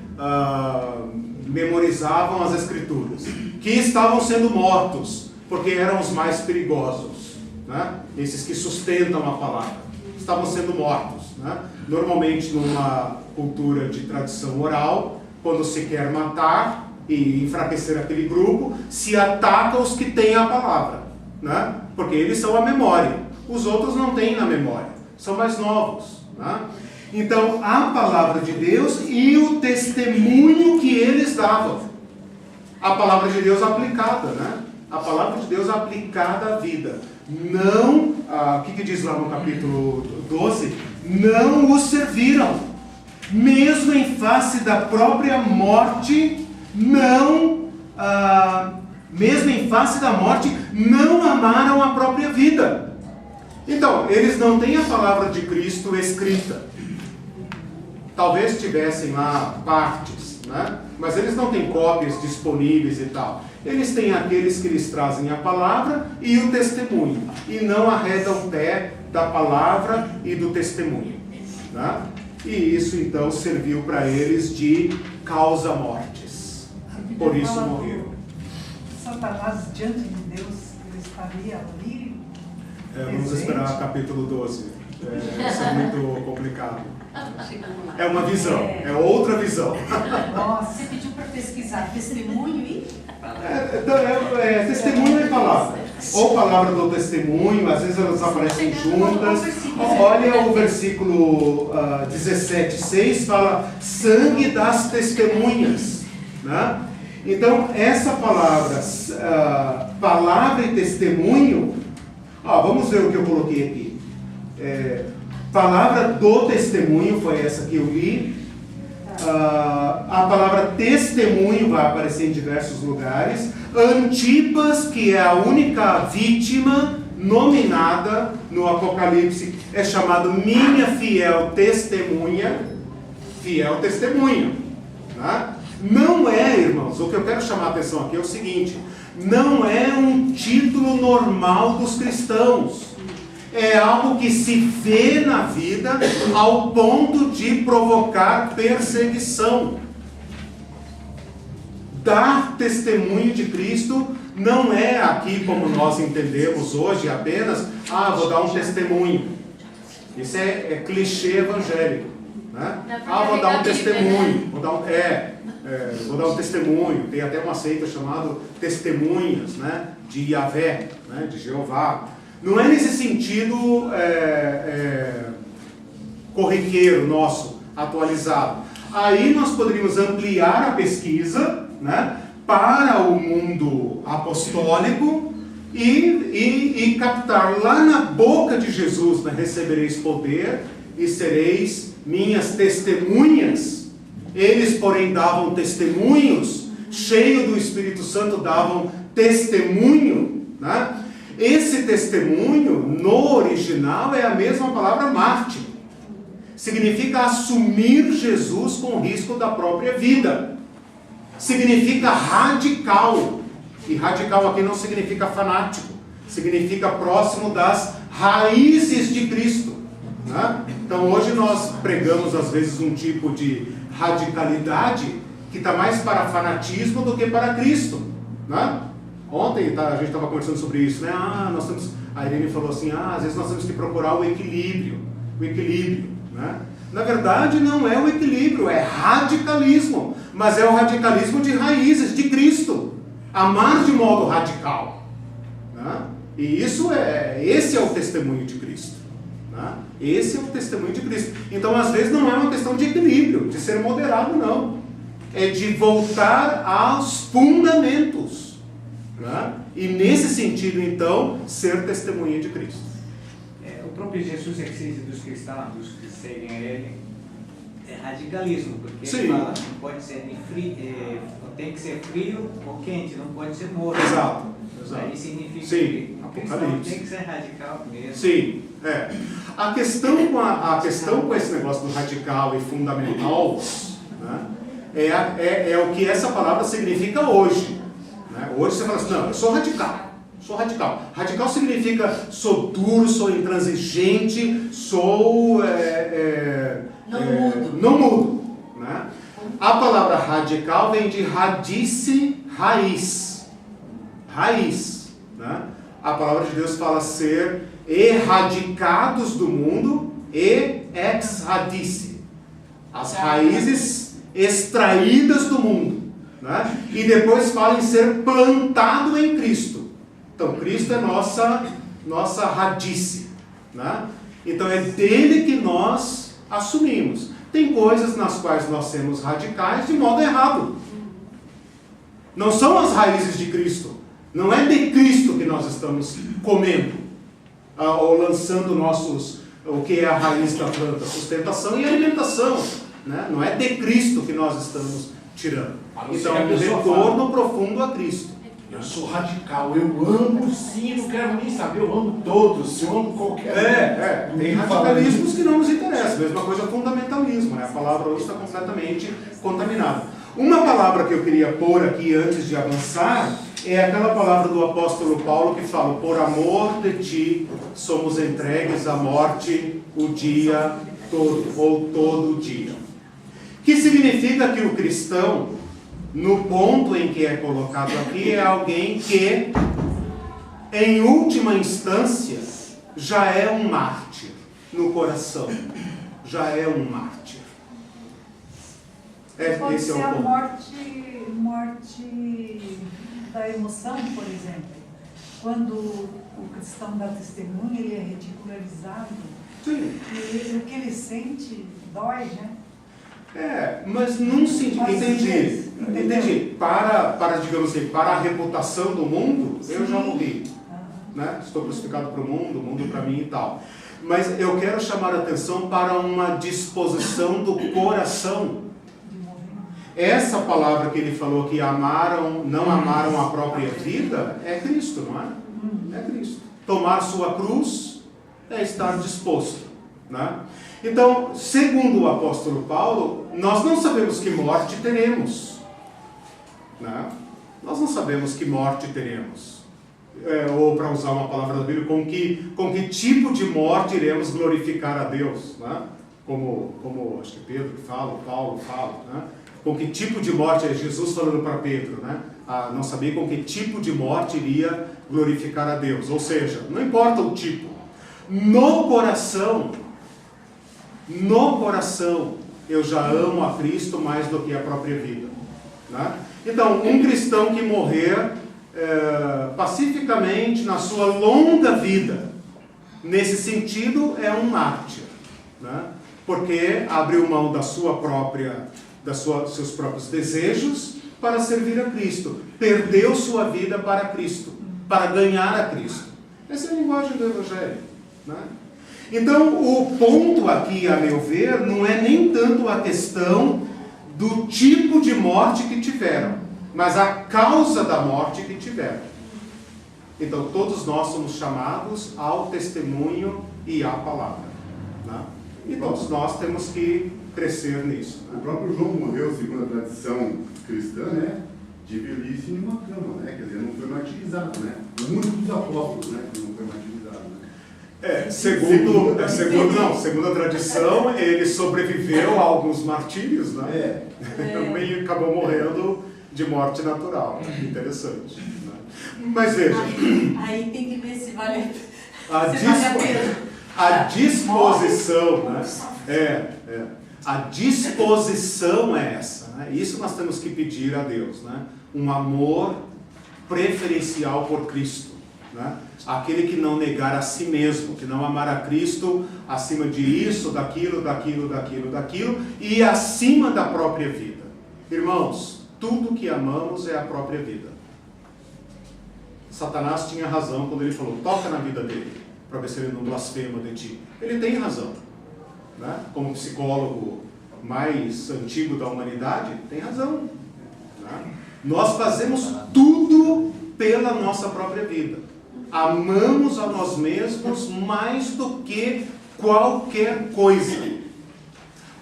memorizavam as Escrituras, que estavam sendo mortos, porque eram os mais perigosos, né? Esses que sustentam a palavra, estavam sendo mortos, né? Normalmente numa cultura de tradição oral, quando se quer matar e enfraquecer aquele grupo, se ataca os que têm a palavra, né? Porque eles são a memória, os outros não têm na memória, são mais novos, né? Então, a palavra de Deus e o testemunho que eles davam. A palavra de Deus aplicada, né? A palavra de Deus aplicada à vida. Não, o que diz lá no capítulo 12? Não os serviram. Mesmo em face da própria morte, mesmo em face da morte, não amaram a própria vida. Então, eles não têm a palavra de Cristo escrita. Talvez tivessem lá partes, né? Mas eles não têm cópias disponíveis e tal. Eles têm aqueles que lhes trazem a palavra e o testemunho, e não arredam o pé da palavra e do testemunho, né? E isso então serviu para eles de causa-mortes. Por isso morreram. Satanás diante de Deus, ele estaria ali? Vamos esperar o capítulo 12. Isso é muito complicado. É uma visão, é outra visão. Nossa. Você pediu para pesquisar testemunho e... Testemunho e palavra. Ou palavra do testemunho, às vezes elas aparecem juntas. Olha o versículo 17:6, fala sangue das testemunhas, né? Então, essa palavra, palavra e testemunho, vamos ver o que eu coloquei aqui. Palavra do testemunho foi essa que eu li. A palavra testemunho vai aparecer em diversos lugares. Antipas, que é a única vítima nominada no Apocalipse, é chamado minha fiel testemunha. Fiel testemunha, né? Não é, irmãos, o que eu quero chamar a atenção aqui é o seguinte: não é um título normal dos cristãos. É algo que se vê na vida ao ponto de provocar perseguição. Dar testemunho de Cristo não é aqui como nós entendemos hoje apenas, vou dar um testemunho. Isso é clichê evangélico, né? Vou dar um testemunho, vou dar um testemunho. Tem até uma seita chamada Testemunhas, né? De Yahvé, né? De Jeová. Não é nesse sentido corriqueiro nosso, atualizado. Aí nós poderíamos ampliar a pesquisa, né, para o mundo apostólico e captar lá na boca de Jesus, né, recebereis poder e sereis minhas testemunhas. Eles, porém, davam testemunhos, cheio do Espírito Santo, davam testemunho, né? Esse testemunho, no original, é a mesma palavra mártir. Significa assumir Jesus com risco da própria vida. Significa radical. E radical aqui não significa fanático. Significa próximo das raízes de Cristo, né? Então hoje nós pregamos às vezes um tipo de radicalidade que está mais para fanatismo do que para Cristo, né? Ontem a gente estava conversando sobre isso, né? A Irene falou assim, às vezes nós temos que procurar o equilíbrio, né? Na verdade não é o equilíbrio, é radicalismo, mas é o radicalismo de raízes, de Cristo, amar de modo radical, né? E esse é o testemunho de Cristo, né? Esse é o testemunho de Cristo. Então às vezes não é uma questão de equilíbrio, de ser moderado, não, é de voltar aos fundamentos, né? E nesse sentido, então, ser testemunha de Cristo. O próprio Jesus exige dos cristãos, dos que seguem a ele, radicalismo, porque Sim. ele fala não pode ser nem frio, tem que ser frio ou quente, não pode ser morno. Exato. Aí significa Sim, que o cristão Apocalipse. tem que ser radical mesmo. Sim, a questão com esse negócio do radical e fundamental, né, É o que essa palavra significa hoje. Né? Hoje você fala assim, não, eu sou radical. Sou radical. Radical significa sou duro, sou intransigente, sou... não mudo. Né? A palavra radical vem de radice, raiz. Raiz. Né? A palavra de Deus fala ser erradicados do mundo e ex radice. As raízes extraídas do mundo. Né? E depois fala em ser plantado em Cristo. Então, Cristo é nossa radice. Né? Então, é dele que nós assumimos. Tem coisas nas quais nós somos radicais de modo errado. Não são as raízes de Cristo. Não é de Cristo que nós estamos comendo. Ou lançando o que é a raiz da planta. Sustentação e alimentação. Né? Não é de Cristo que nós estamos tirando. Então, um retorno profundo a Cristo. Eu sou radical, eu amo sim, não quero nem saber, eu amo todos, eu amo qualquer um. Tem radicalismos que não nos interessam, mesma coisa fundamentalismo, né? A palavra hoje está completamente contaminada. Uma palavra que eu queria pôr aqui antes de avançar é aquela palavra do apóstolo Paulo que fala: por amor de ti somos entregues à morte o dia todo, ou todo o dia. Que significa que o cristão, no ponto em que é colocado aqui, é alguém que, em última instância, já é um mártir no coração. Já é um mártir. Pode Esse ser é o a ponto. morte da emoção, por exemplo. Quando o cristão dá testemunho, ele é ridicularizado. Sim. E o que ele sente dói, né? Mas num sentido, entendi. Para, digamos assim, para a reputação do mundo, eu já morri. Né? Estou crucificado para o mundo para mim e tal. Mas eu quero chamar a atenção para uma disposição do coração. Essa palavra que ele falou que não amaram a própria vida, é Cristo, não é? É Cristo. Tomar sua cruz é estar disposto. Né? Então, segundo o apóstolo Paulo, nós não sabemos que morte teremos. Né? Nós não sabemos que morte teremos. Ou, para usar uma palavra da Bíblia, com que tipo de morte iremos glorificar a Deus. Né? Como acho que Pedro fala, Paulo fala. Né? Com que tipo de morte, é Jesus falando para Pedro, né? Não sabia com que tipo de morte iria glorificar a Deus. Ou seja, não importa o tipo. No coração, eu já amo a Cristo mais do que a própria vida. Né? Então, um cristão que morrer pacificamente na sua longa vida, nesse sentido, é um mártir. Né? Porque abriu mão da seus próprios desejos para servir a Cristo. Perdeu sua vida para Cristo, para ganhar a Cristo. Essa é a linguagem do Evangelho. Né? Então, o ponto aqui, a meu ver, não é nem tanto a questão do tipo de morte que tiveram, mas a causa da morte que tiveram. Então, todos nós somos chamados ao testemunho e à palavra. Né? E todos nós temos que crescer nisso. O próprio João morreu, segundo a tradição cristã, né, de velhice em uma cama, né? Quer dizer, não foi martirizado, né? O único dos apóstolos, né, que não foi martirizado, né? Segundo a tradição, ele sobreviveu a alguns martírios, né? Também acabou morrendo de morte natural. Né? Interessante. Né? Mas veja. Aí tem que ver se vale a disposição, né? A disposição é essa. Né? Isso nós temos que pedir a Deus. Né? Um amor preferencial por Cristo. Né? Aquele que não negar a si mesmo, que não amar a Cristo acima de isso, daquilo e acima da própria vida. Irmãos, tudo que amamos é a própria vida. Satanás tinha razão quando ele falou: toca na vida dele, para ver se ele não blasfema de ti. Ele tem razão. Né? Como psicólogo mais antigo da humanidade, tem razão. Né? Nós fazemos tudo pela nossa própria vida. Amamos a nós mesmos mais do que qualquer coisa.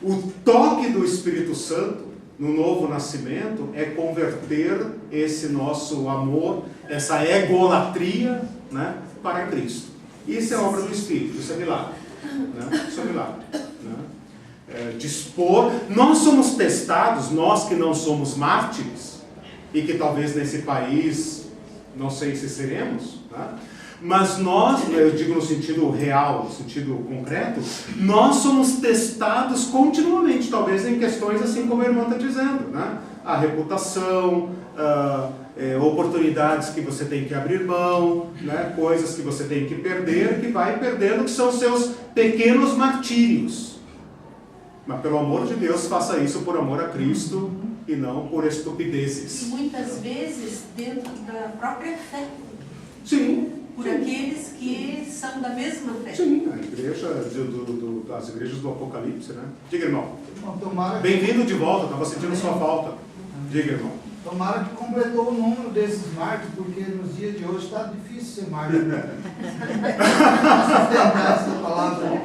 O toque do Espírito Santo no novo nascimento é converter esse nosso amor, essa egolatria, né, para Cristo. Isso é obra do Espírito, isso é milagre. Né? Isso é milagre. Né? Dispor. Nós somos testados, nós que não somos mártires, e que talvez nesse país, não sei se seremos, né? Mas nós, eu digo no sentido real, no sentido concreto, nós somos testados continuamente, talvez em questões assim como a irmã está dizendo, né? A reputação, oportunidades que você tem que abrir mão, né? Coisas que você tem que perder, que vai perdendo, que são seus pequenos martírios. Mas pelo amor de Deus, faça isso por amor a Cristo e não por estupidezes. E muitas vezes dentro da própria fé. Sim. Por aqueles que são da mesma fé. Sim, a igreja, as igrejas do Apocalipse, né? Diga, irmão. Bem-vindo de volta, estava sentindo sua falta. Diga, irmão. Tomara que completou o número desses mártires, porque nos dias de hoje está difícil ser mártir. Essa palavra.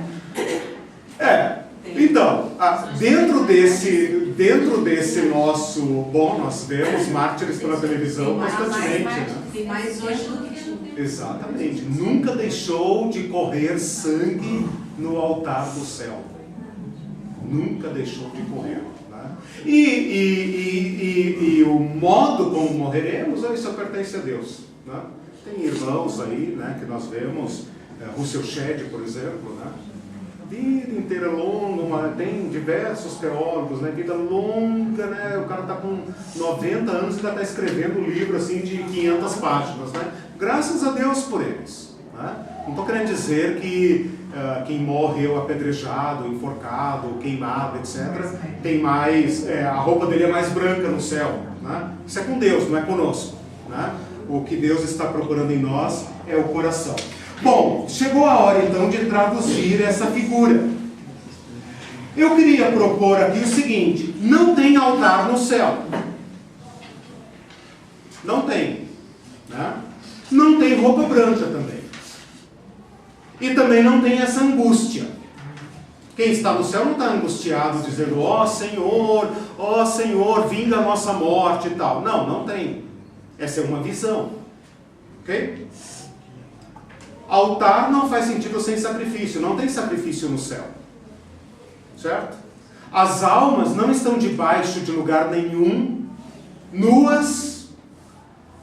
Então, dentro desse nosso... Bom, nós vemos mártires pela televisão constantemente, né? Tem mais hoje do que tinha. Exatamente. Nunca deixou de correr sangue no altar do céu. Nunca deixou de correr. Né? E o modo como morreremos, isso pertence a Deus. Né? Tem irmãos aí, né, que nós vemos, Russell Shedd, por exemplo, né? Vida inteira longa, tem diversos teólogos, né? Vida longa, né? O cara está com 90 anos e ainda está escrevendo um livro assim de 500 páginas, né? Graças a Deus por eles, né? Não estou querendo dizer que quem morreu apedrejado, enforcado, queimado, etc., tem mais, a roupa dele é mais branca no céu, né? Isso é com Deus, não é conosco, né? O que Deus está procurando em nós é o coração. Bom, chegou a hora então de traduzir essa figura. Eu queria propor aqui o seguinte: não tem altar no céu. Não tem. Né? Não tem roupa branca também. E também não tem essa angústia. Quem está no céu não está angustiado dizendo: ó Senhor, vinga a nossa morte e tal. Não, não tem. Essa é uma visão. Ok? Altar não faz sentido sem sacrifício. Não tem sacrifício no céu. Certo? As almas não estão debaixo de lugar nenhum, nuas,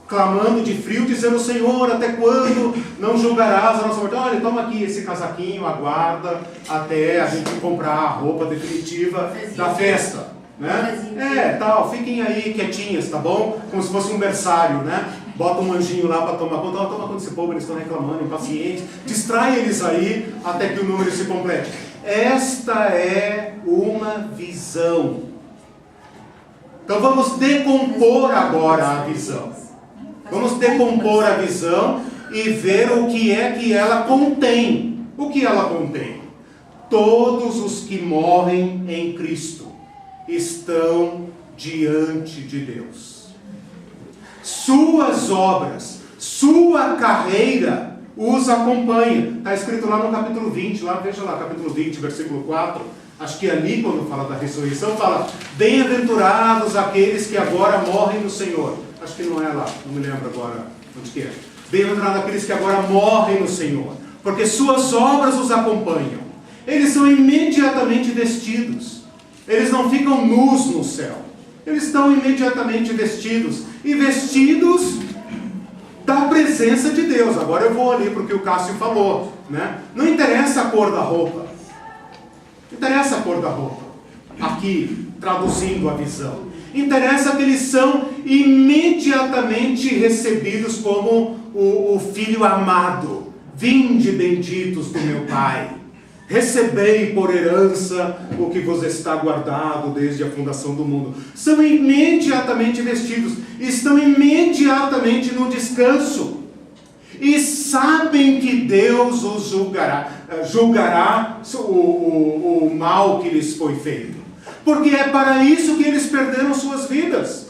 clamando de frio, dizendo: Senhor, até quando não julgarás a nossa morte? Olha, toma aqui esse casaquinho, aguarda até a gente comprar a roupa definitiva da festa. Né? Tal, fiquem aí quietinhas, tá bom? Como se fosse um berçário, né? Bota um anjinho lá para tomar conta. Toma conta desse povo, eles estão reclamando, impacientes. Distrai eles aí até que o número se complete. Esta é uma visão. Então vamos decompor agora a visão. Vamos decompor a visão e ver o que é que ela contém. O que ela contém? Todos os que morrem em Cristo estão diante de Deus. Suas obras, sua carreira os acompanha. Está escrito lá no capítulo 20, veja lá, capítulo 20, versículo 4. Acho que ali, quando fala da ressurreição, fala: bem-aventurados aqueles que agora morrem no Senhor. Acho que não é lá, não me lembro agora onde que é. Bem-aventurados aqueles que agora morrem no Senhor, porque suas obras os acompanham. Eles são imediatamente vestidos. Eles não ficam nus no céu. Eles estão imediatamente vestidos. E vestidos da presença de Deus. Agora eu vou ali para o que o Cássio falou, né? Não interessa a cor da roupa. Não interessa a cor da roupa. Aqui, traduzindo a visão. Interessa que eles são imediatamente recebidos como o filho amado. Vinde, benditos do meu Pai. Recebei por herança o que vos está guardado desde a fundação do mundo. São imediatamente vestidos, estão imediatamente no descanso. E sabem que Deus os julgará o mal que lhes foi feito. Porque é para isso que eles perderam suas vidas.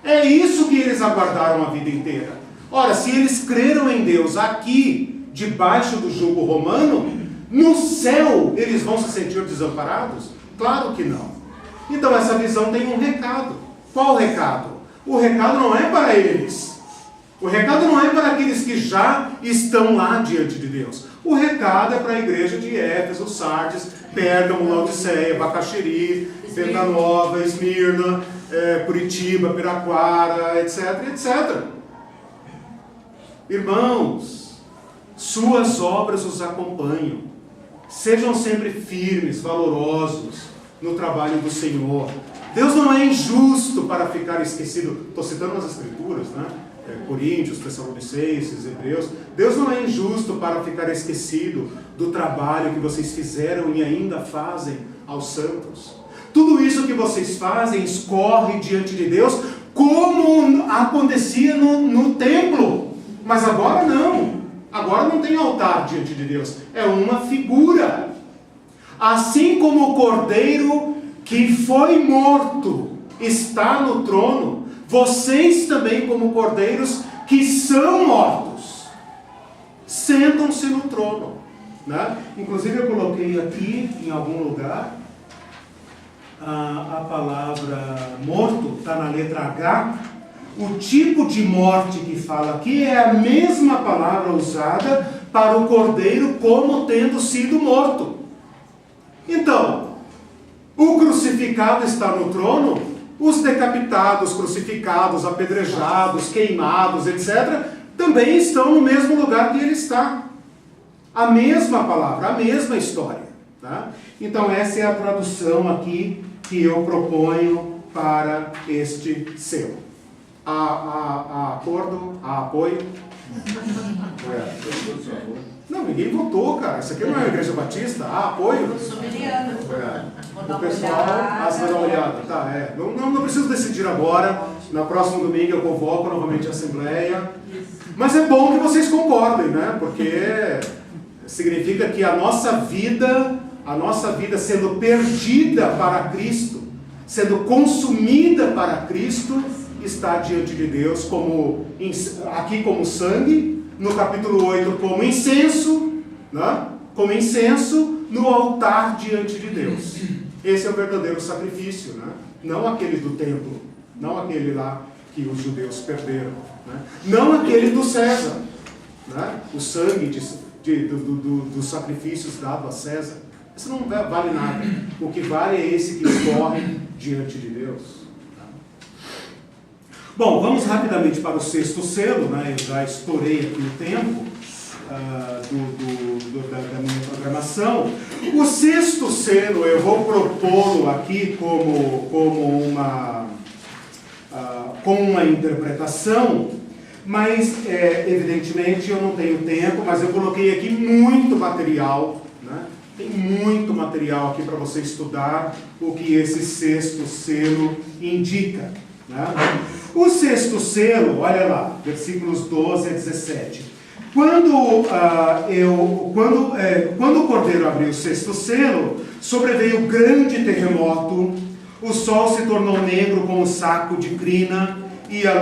É isso que eles aguardaram a vida inteira. Ora, se eles creram em Deus aqui, debaixo do jugo romano, no céu eles vão se sentir desamparados? Claro que não. Então essa visão tem um recado. Qual o recado? O recado não é para eles. O recado não é para aqueles que já estão lá diante de Deus. O recado é para a igreja de Éfeso, Sardes, Pérgamo, Laodiceia, Bacaxiri, Venda Nova, Esmirna, Curitiba, Piraquara, etc, etc. Irmãos, suas obras os acompanham. Sejam sempre firmes, valorosos no trabalho do Senhor. Deus não é injusto para ficar esquecido. Estou citando as Escrituras, né? Coríntios, Tessalonicenses, Hebreus. Deus não é injusto para ficar esquecido do trabalho que vocês fizeram e ainda fazem aos santos. Tudo isso que vocês fazem escorre diante de Deus, como acontecia no templo. Mas agora não. Agora não tem altar diante de Deus. É uma figura. Assim como o cordeiro que foi morto está no trono, vocês também, como cordeiros que são mortos, sentam-se no trono. Né? Inclusive eu coloquei aqui em algum lugar a palavra morto, está na letra H. O tipo de morte que fala aqui é a mesma palavra usada para o cordeiro como tendo sido morto. Então, o crucificado está no trono, os decapitados, crucificados, apedrejados, queimados, etc., também estão no mesmo lugar que ele está. A mesma palavra, a mesma história. Tá? Então essa é a tradução aqui que eu proponho para este selo. Há acordo? Há apoio? Não, ninguém votou, cara. Isso aqui não é uma igreja batista. Há apoio? Eu sou miliana. O pessoal, você vai dar uma olhada. Tá, não preciso decidir agora. Na próxima domingo eu convoco novamente a Assembleia. Mas é bom que vocês concordem, né? Porque significa que a nossa vida sendo perdida para Cristo, sendo consumida para Cristo, está diante de Deus aqui como sangue, no capítulo 8 como incenso, né? Como incenso no altar diante de Deus. Esse é o verdadeiro sacrifício, né? Não aquele do templo, não aquele lá que os judeus perderam, né? Não aquele do César, né? O sangue dos sacrifícios dado a César. Isso não vale nada. O que vale é esse que escorre diante de Deus. Bom, vamos rapidamente para o sexto selo, né? Eu já estourei aqui o tempo da minha programação. O sexto selo eu vou propô-lo aqui como uma interpretação, mas evidentemente eu não tenho tempo, mas eu coloquei aqui muito material, né? Tem muito material aqui para você estudar o que esse sexto selo indica. Né? O sexto selo, olha lá, versículos 12 a 17. Quando o cordeiro abriu o sexto selo, sobreveio grande terremoto, o sol se tornou negro como saco de crina, e a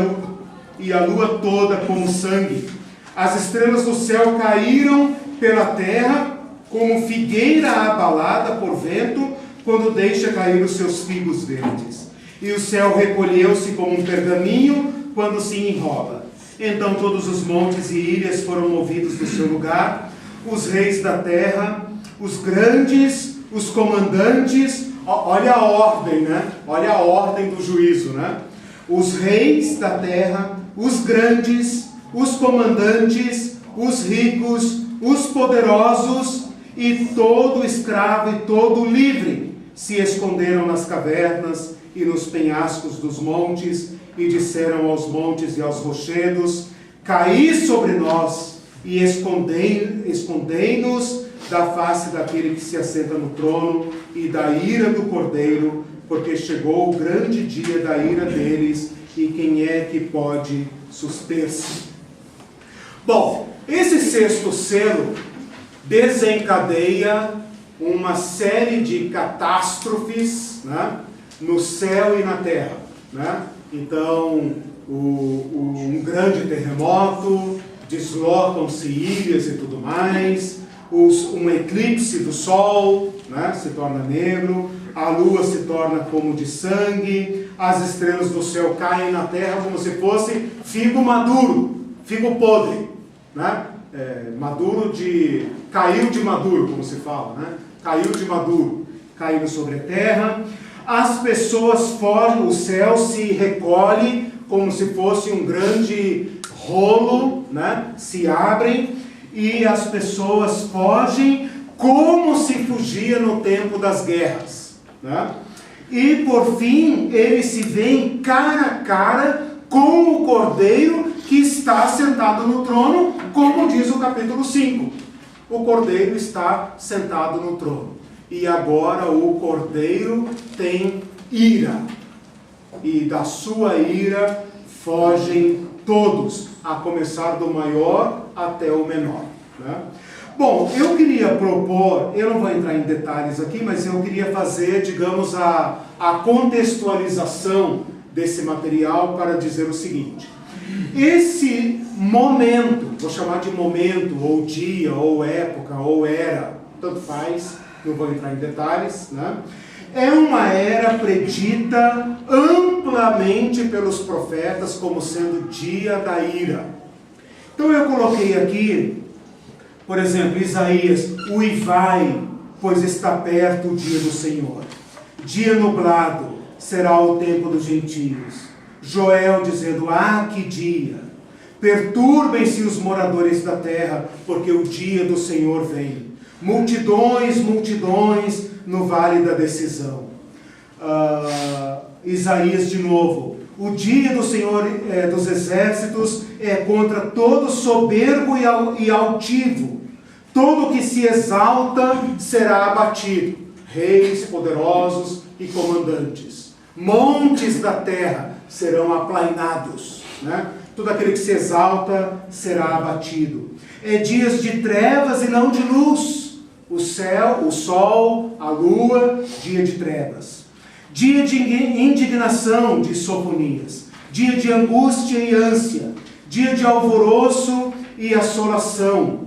lua toda como sangue. As estrelas do céu caíram pela terra, como figueira abalada por vento, quando deixa cair os seus figos verdes. E o céu recolheu-se como um pergaminho quando se enrola. Então todos os montes e ilhas foram movidos do seu lugar, os reis da terra, os grandes, os comandantes, olha a ordem, né? Olha a ordem do juízo, né? Os reis da terra, os grandes, os comandantes, os ricos, os poderosos e todo escravo e todo livre se esconderam nas cavernas e nos penhascos dos montes, e disseram aos montes e aos rochedos: caí sobre nós, e escondei-nos da face daquele que se assenta no trono, e da ira do Cordeiro, porque chegou o grande dia da ira deles, e quem é que pode suster-se? Bom, esse sexto selo desencadeia uma série de catástrofes, né, no céu e na terra, né? Então, um grande terremoto, deslocam-se ilhas e tudo mais, um eclipse do sol, né, se torna negro, a lua se torna como de sangue, as estrelas do céu caem na terra como se fosse figo maduro, figo podre, né? Maduro caiu de maduro, como se fala, né? Caiu de maduro, caindo sobre a terra. As pessoas fogem, o céu se recolhe como se fosse um grande rolo, né? Se abrem e as pessoas fogem como se fugia no tempo das guerras, né? E por fim, eles se veem cara a cara com o Cordeiro que está sentado no trono, como diz o capítulo 5. O Cordeiro está sentado no trono. E agora o Cordeiro tem ira. E da sua ira fogem todos, a começar do maior até o menor, né? Bom, eu queria propor, eu não vou entrar em detalhes aqui, mas eu queria fazer, digamos, a contextualização desse material para dizer o seguinte. Esse momento, vou chamar de momento, ou dia, ou época, ou era, tanto faz, não vou entrar em detalhes, né? É uma era predita amplamente pelos profetas como sendo dia da ira. Então eu coloquei aqui, por exemplo, Isaías, uivai, pois está perto o dia do Senhor. Dia nublado será o tempo dos gentios. Joel dizendo, que dia! Perturbem-se os moradores da terra, porque o dia do Senhor vem. Multidões, multidões no vale da decisão. Isaías de novo. O dia do Senhor dos exércitos é contra todo soberbo e altivo. Todo que se exalta será abatido. Reis poderosos e comandantes. Montes da terra serão aplainados, né? Todo aquele que se exalta será abatido. É dias de trevas e não de luz. O céu, o sol, a lua, dia de trevas. Dia de indignação, de Sofonias. Dia de angústia e ânsia. Dia de alvoroço e assolação.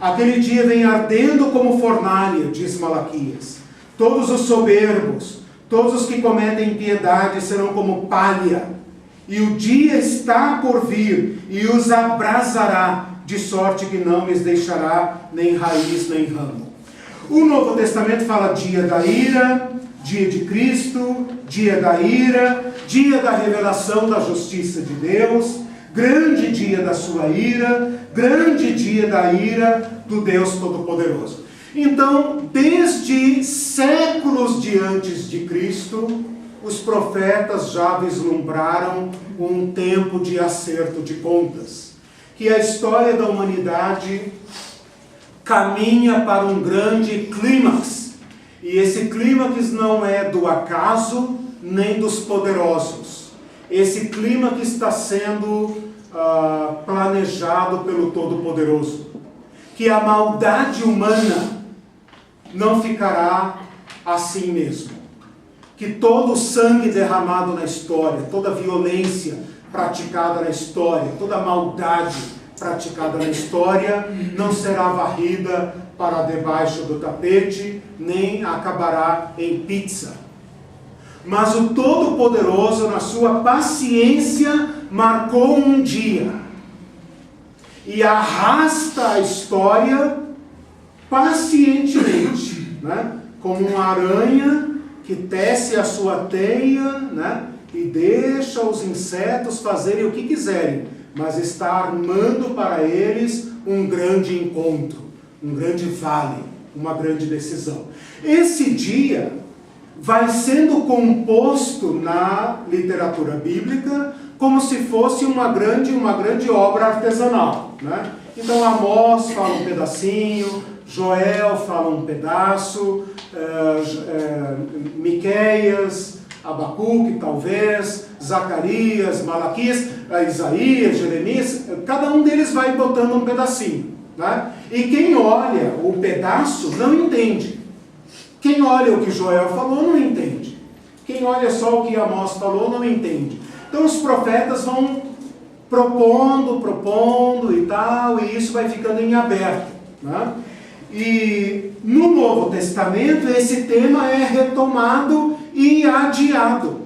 Aquele dia vem ardendo como fornalha, diz Malaquias. Todos os soberbos, todos os que cometem impiedade serão como palha. E o dia está por vir e os abrasará, de sorte que não lhes deixará nem raiz nem ramo. O Novo Testamento fala dia da ira, dia de Cristo, dia da ira, dia da revelação da justiça de Deus, grande dia da sua ira, grande dia da ira do Deus Todo-Poderoso. Então, desde séculos de antes de Cristo, os profetas já vislumbraram um tempo de acerto de contas, que a história da humanidade caminha para um grande clímax, e esse clímax não é do acaso nem dos poderosos. Esse clímax está sendo planejado pelo Todo-Poderoso, que a maldade humana não ficará assim mesmo, que todo o sangue derramado na história, toda a violência praticada na história, toda a maldade praticada na história não será varrida para debaixo do tapete, nem acabará em pizza. Mas o Todo-Poderoso, na sua paciência, marcou um dia e arrasta a história pacientemente, né? Como uma aranha que tece a sua teia, né? E deixa os insetos fazerem o que quiserem, mas está armando para eles um grande encontro, um grande vale, uma grande decisão. Esse dia vai sendo composto na literatura bíblica como se fosse uma grande obra artesanal, né? Então Amós fala um pedacinho, Joel fala um pedaço, Miqueias, Abacuque talvez, Zacarias, Malaquias, Isaías, Jeremias, cada um deles vai botando um pedacinho, né? E quem olha o pedaço não entende. Quem olha o que Joel falou não entende. Quem olha só o que Amós falou não entende. Então os profetas vão propondo e tal, e isso vai ficando em aberto, né? E no Novo Testamento esse tema é retomado e adiado.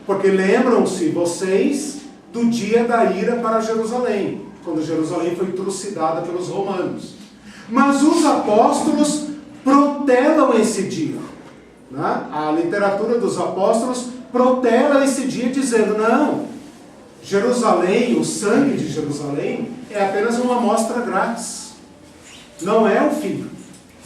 Porque lembram-se vocês do dia da ira para Jerusalém, quando Jerusalém foi trucidada pelos romanos. Mas os apóstolos protelam esse dia. Né? A literatura dos apóstolos protela esse dia dizendo, não, Jerusalém, o sangue de Jerusalém é apenas uma amostra grátis. Não é o fim.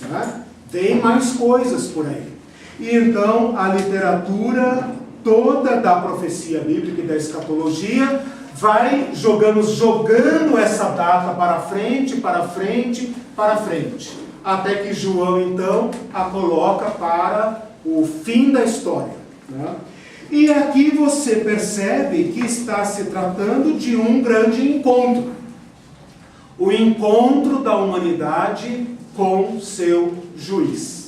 Né? Tem mais coisas por aí. E então a literatura toda da profecia bíblica e da escatologia vai jogando essa data para frente, para frente, para frente. Até que João então a coloca para o fim da história. Né? E aqui você percebe que está se tratando de um grande encontro. O encontro da humanidade com seu juiz.